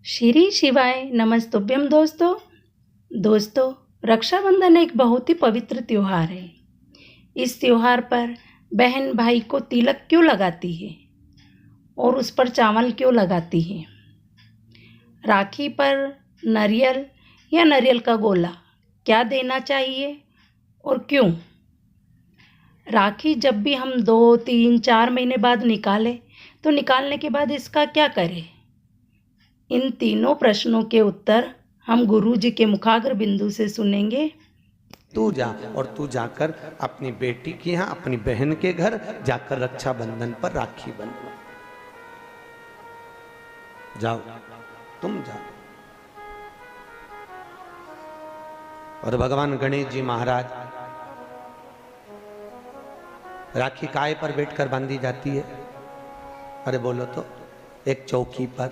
श्री शिवाय नमस्तुभ्यम दोस्तों रक्षाबंधन एक बहुत ही पवित्र त्यौहार है। इस त्यौहार पर बहन भाई को तिलक क्यों लगाती है और उस पर चावल क्यों लगाती है? राखी पर नारियल या नारियल का गोला क्या देना चाहिए और क्यों? राखी जब भी हम 2, 3, 4 महीने बाद निकालें तो निकालने के बाद इसका क्या करें? इन तीनों प्रश्नों के उत्तर हम गुरुजी के मुखाग्र बिंदु से सुनेंगे। तू जा और तू जाकर अपनी बेटी के यहाँ अपनी बहन के घर जाकर रक्षाबंधन पर राखी बंधवा। जाओ, तुम जाओ। और भगवान गणेश जी महाराज, राखी काय पर बैठकर बांधी जाती है? अरे बोलो तो। एक चौकी पर,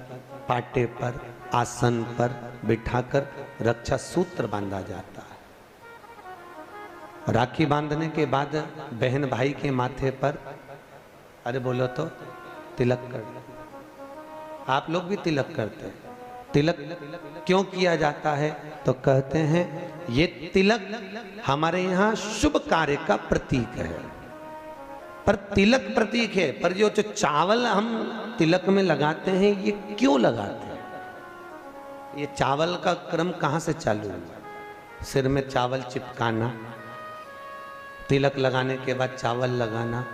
पाटे पर, आसन पर बिठाकर रक्षा सूत्र बांधा जाता है। राखी बांधने के बाद बहन भाई के माथे पर, अरे बोलो तो, तिलक कर दो। आप लोग भी तिलक करते हैं। तिलक क्यों किया जाता है? तो कहते हैं ये तिलक हमारे यहाँ शुभ कार्य का प्रतीक है। पर तिलक प्रतीक है, पर जो चावल हम तिलक में लगाते हैं ये क्यों लगाते हैं? ये चावल का क्रम कहाँ से चालू हुआ? सिर में चावल चिपकाना, तिलक लगाने के बाद चावल लगाना,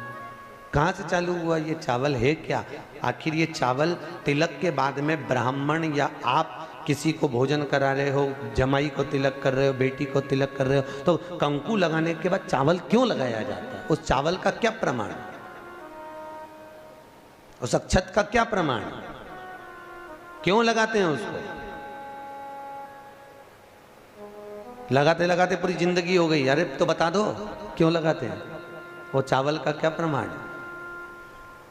कहाँ से चालू हुआ? ये चावल है क्या? आखिर ये चावल तिलक के बाद में ब्राह्मण या आप किसी को भोजन करा रहे हो, जमाई को तिलक कर रहे हो, बेटी को तिलक कर रहे हो, तो कंकु लगाने के बाद चावल क्यों लगाया जाता है? उस चावल का क्या प्रमाण? उस अक्षत का क्या प्रमाण? क्यों लगाते हैं उसको? लगाते लगाते पूरी जिंदगी हो गई। अरे तो बता दो क्यों लगाते हैं? वो चावल का क्या प्रमाण है?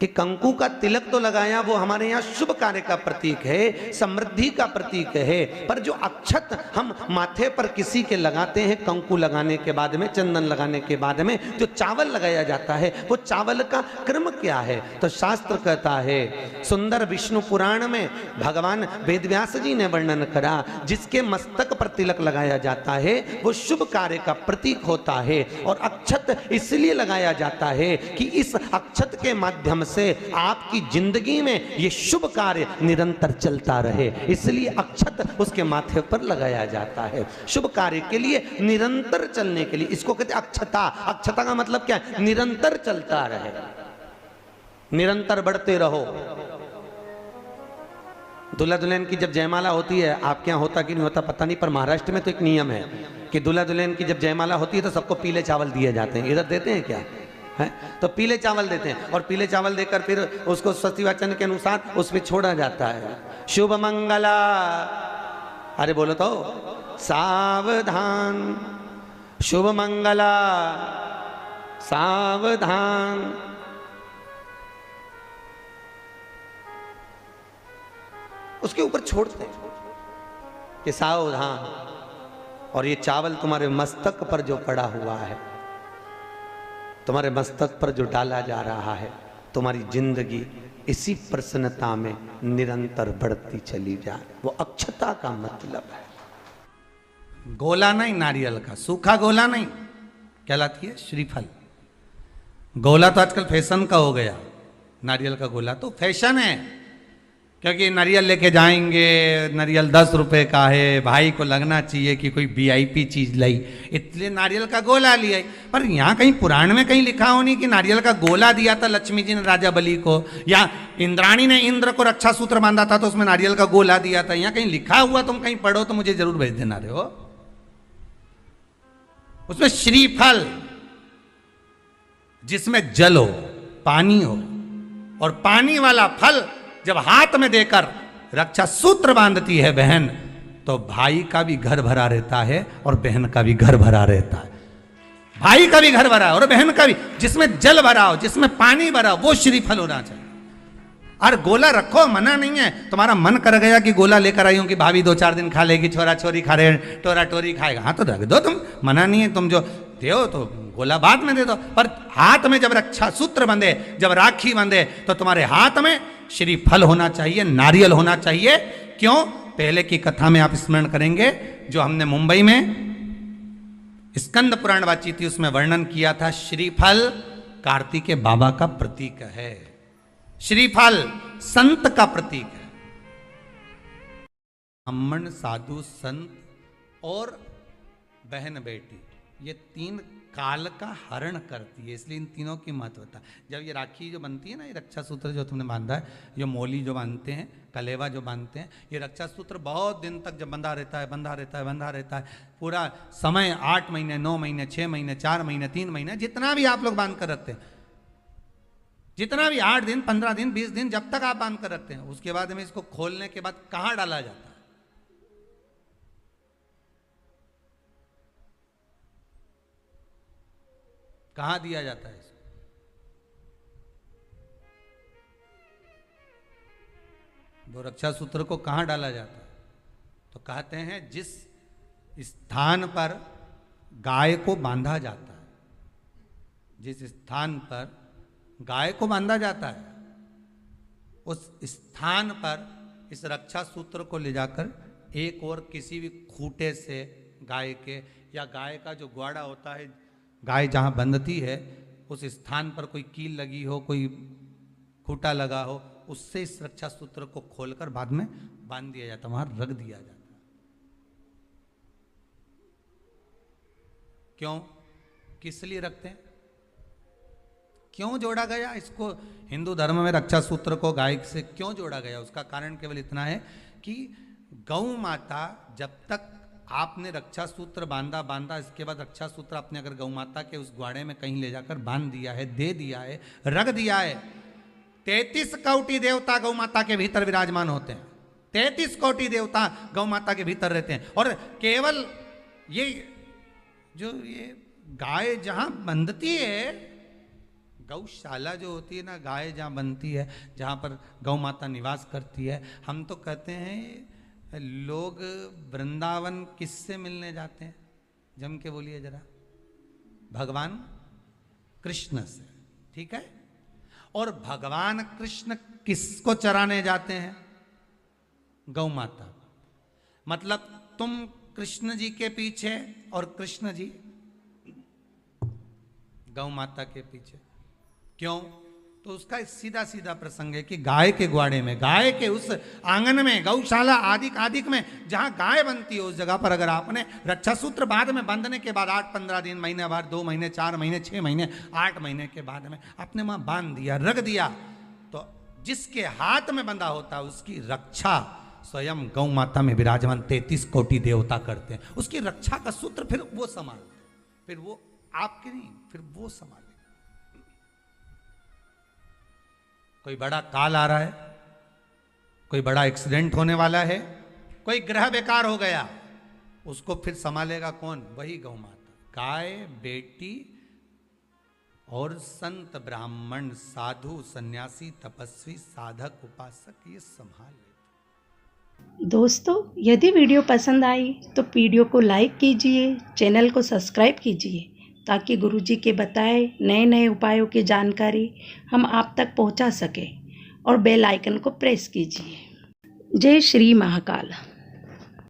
कि कंकु का तिलक तो लगाया, वो हमारे यहाँ शुभ कार्य का प्रतीक है, समृद्धि का प्रतीक है। पर जो अक्षत हम माथे पर किसी के लगाते हैं, कंकु लगाने के बाद में, चंदन लगाने के बाद में जो चावल लगाया जाता है, वो चावल का क्रम क्या है? तो शास्त्र कहता है, सुंदर विष्णु पुराण में भगवान वेदव्यास जी ने वर्णन करा, जिसके मस्तक पर तिलक लगाया जाता है वो शुभ कार्य का प्रतीक होता है। और अक्षत इसलिए लगाया जाता है कि इस अक्षत के माध्यम से आपकी जिंदगी में ये शुभ कार्य निरंतर चलता रहे, इसलिए अक्षत उसके माथे पर लगाया जाता है। शुभ कार्य के लिए, निरंतर चलने के लिए, इसको कहते हैं अक्षता। अक्षता का मतलब क्या है? निरंतर चलता रहे, निरंतर बढ़ते रहो। दूल्हा दुल्हन की जब जयमाला होती है, आपके यहाँ होता कि नहीं होता पता नहीं, पर महाराष्ट्र में तो एक नियम है कि दूल्हा दुल्हन की जब जयमाला होती है तो सबको पीले चावल दिए जाते हैं। इधर देते हैं क्या है? तो पीले चावल देते हैं, और पीले चावल देकर फिर उसको स्वस्ति वाचन के अनुसार उस पर छोड़ा जाता है। शुभ मंगला, अरे बोलो तो, सावधान, शुभ मंगला सावधान। उसके ऊपर छोड़ते हैं कि सावधान। और ये चावल तुम्हारे मस्तक पर जो पड़ा हुआ है, तुम्हारे मस्तक पर जो डाला जा रहा है, तुम्हारी जिंदगी इसी प्रसन्नता में निरंतर बढ़ती चली जाए। वो अक्षता का मतलब है। गोला नहीं नारियल का, सूखा गोला नहीं, कहलाती है श्रीफल। गोला तो आजकल फैशन का हो गया, नारियल का गोला तो फैशन है, क्योंकि नारियल लेके जाएंगे, नारियल 10 रुपए का है, भाई को लगना चाहिए कि कोई वीआईपी चीज लाई, इसलिए नारियल का गोला लिया। पर यहाँ कहीं पुराण में कहीं लिखा हो नहीं कि नारियल का गोला दिया था लक्ष्मी जी ने राजा बलि को, या इंद्राणी ने इंद्र को रक्षा सूत्र बांधा था तो उसमें नारियल का गोला दिया था। यहाँ कहीं लिखा हुआ तुम कहीं पढ़ो तो मुझे जरूर भेज देना। रहे हो उसमें श्रीफल, जिसमें जल हो, पानी हो, और पानी वाला फल जब हाथ में देकर रक्षा सूत्र बांधती है बहन, तो भाई का भी घर भरा रहता है और बहन का भी घर भरा रहता है। भाई का भी घर भरा और बहन का भी, जिसमें जल भरा हो, जिसमें पानी भरा हो, वो श्रीफल होना चाहिए। और गोला रखो, मना नहीं है। तुम्हारा मन कर गया कि गोला लेकर आई हूं कि भाभी 2-4 दिन खा लेगी, छोरा छोरी खा रहे, टोरा टोरी खाएगा, हाँ तो रख दो, तुम मना नहीं है। तुम जो दो तो गोला बाद में दे दो, पर हाथ में जब रक्षा सूत्र बंधे, जब राखी बंधे, तो तुम्हारे हाथ में श्रीफल होना चाहिए, नारियल होना चाहिए। क्यों? पहले की कथा में आप स्मरण करेंगे, जो हमने मुंबई में स्कंद पुराण वाची थी, उसमें वर्णन किया था। श्रीफल कार्तिकेय बाबा का प्रतीक है, श्रीफल संत का प्रतीक है। ब्राह्मण, साधु, संत और बहन बेटी, ये तीन काल का हरण करती है, इसलिए इन तीनों की महत्वता। जब ये राखी जो बनती है ना, ये रक्षा सूत्र जो तुमने बांधा है, जो मोली जो बांधते हैं, कलेवा जो बांधते हैं, ये रक्षा सूत्र बहुत दिन तक जब बंधा रहता है, बंधा रहता है, बंधा रहता है, पूरा समय 8 महीने, 9 महीने, 6 महीने, 4 महीने, 3 महीने, जितना भी आप लोग बांध कर रखते हैं, जितना भी 8 दिन, 15 दिन, 20 दिन, जब तक आप बांध कर रखते हैं, उसके बाद में इसको खोलने के बाद कहाँ डाला जाता है? कहां दिया जाता है इसको? वो रक्षा सूत्र को कहां डाला जाता है? तो कहते हैं जिस स्थान पर गाय को बांधा जाता है, जिस स्थान पर गाय को बांधा जाता है, उस स्थान पर इस रक्षा सूत्र को ले जाकर एक और किसी भी खूंटे से गाय के, या गाय का जो ग्वाड़ा होता है, गाय जहाँ बंधती है, उस स्थान पर कोई कील लगी हो, कोई खूंटा लगा हो, उससे इस रक्षा सूत्र को खोलकर बाद में बांध दिया जाता, वहां रख दिया जाता। क्यों? किस लिए रखते हैं? क्यों जोड़ा गया इसको? हिंदू धर्म में रक्षा सूत्र को गाय से क्यों जोड़ा गया? उसका कारण केवल इतना है कि गौ माता, जब तक आपने रक्षा सूत्र बांधा, इसके बाद रक्षा सूत्र आपने अगर गौ माता के उस ग्वाड़े में कहीं ले जाकर बांध दिया है, दे दिया है, रख दिया है, 33 कोटि देवता गौ माता के भीतर विराजमान होते हैं। 33 कोटि देवता गौ माता के भीतर रहते हैं। और केवल ये जो ये गाय जहां बंधती है, गौशाला जो होती है ना, गाय जहां बनती है, जहां पर गौ माता निवास करती है, हम तो कहते हैं लोग वृंदावन किससे मिलने जाते हैं? जम के बोलिए जरा। भगवान कृष्ण से, ठीक है? और भगवान कृष्ण किसको चराने जाते हैं? गौ माता। मतलब तुम कृष्ण जी के पीछे और कृष्ण जी गौ माता के पीछे। क्यों? तो उसका सीधा सीधा प्रसंग है कि गाय के ग्वाड़े में, गाय के उस आंगन में, गौशाला आदिक में जहां गाय बनती है, उस जगह पर अगर आपने रक्षा सूत्र बाद में बांधने के बाद 8-15 दिन, महीने बाद, 2 महीने, 4 महीने, 6 महीने, 8 महीने के बाद में आपने वहां बांध दिया, रख दिया, तो जिसके हाथ में बंधा होता है उसकी रक्षा स्वयं गौ माता में विराजमान 33 कोटि देवता करते हैं। उसकी रक्षा का सूत्र फिर वो संभालते, फिर वो आपके नहीं, फिर वो संभाले। कोई बड़ा काल आ रहा है, कोई बड़ा एक्सीडेंट होने वाला है, कोई ग्रह बेकार हो गया, उसको फिर संभालेगा कौन? वही गौ माता। गाय, बेटी और संत, ब्राह्मण, साधु, सन्यासी, तपस्वी, साधक, उपासक, ये संभाल लेते। दोस्तों, यदि वीडियो पसंद आई तो वीडियो को लाइक कीजिए, चैनल को सब्सक्राइब कीजिए, ताकि गुरुजी के बताए नए नए उपायों की जानकारी हम आप तक पहुंचा सके, और बेल आइकन को प्रेस कीजिए। जय श्री महाकाल।